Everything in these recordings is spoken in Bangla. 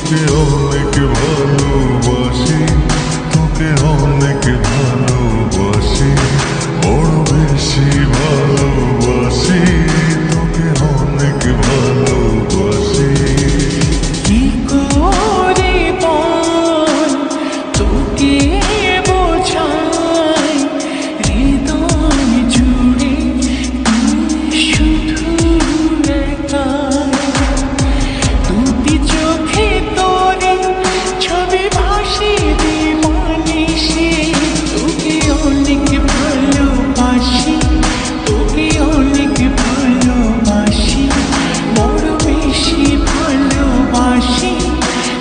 তোকে অনেক ভালোবাসি, তোকে অনেক ভালোবাসি, বড় বেশি ভালোবাসি, তোকে অনেক ভালোবাসি। কি করে বল তোকে বোঝাই, হৃদয় জুড়ে তুই শুধু একা। দুটি চোখে তোরে ছবি ভাসে দিবানিশি, তোকে অনেক ভালোবাসি, তোকে অনেক ভালোবাসি, বড় বেশি ভালোবাসি,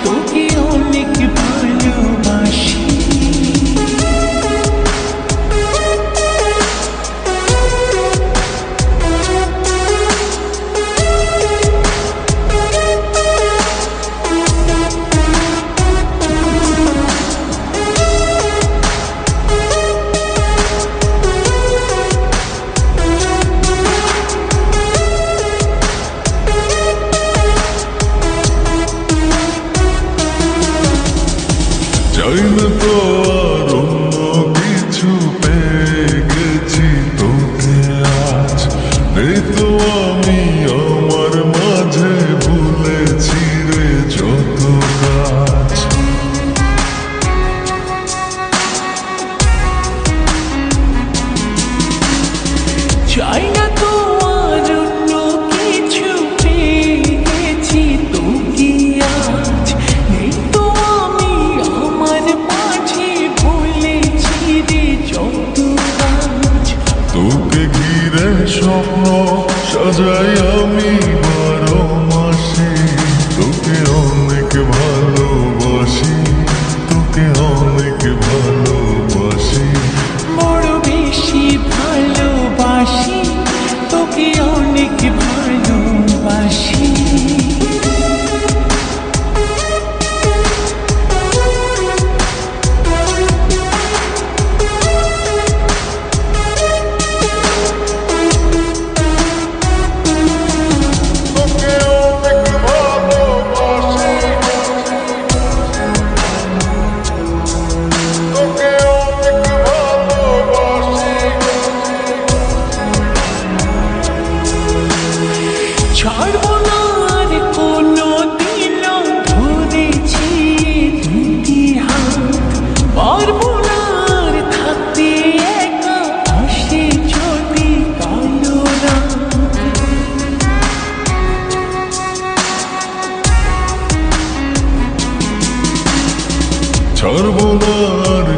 তোকে অনেক ভালোবাসি। চাই না তো আর অন্য কিছু, পেয়ে গেছি তোকে আজ। নেই তো আমি আমার মাঝে, ভুলেছি রে যত কাজ। চাই না তো আর অন্য কিছু, পেয়ে গেছি তোকে আজ। নেই তো আমি আমার মাঝে, ভুলেছি রে যত কাজ। তোকে ঘিরে স্বপ্ন সাজাই আমি 12 মাসে, তোকে অনেক ভালোবাসি, তোকে অনেক ভালোবাসি, বড় বেশি ভালোবাসি, তোকে অনেক ভালোবাসি। তোকে অনেক ভালোবাসি, তোকে অনেক ভালোবাসি। ছাড়বো না আর কোনো দিনও, ধরেছি দুটি হাত। পারবো না আর থাকতে একা, আসে যদি কালো রাত। ছাড়বো না আর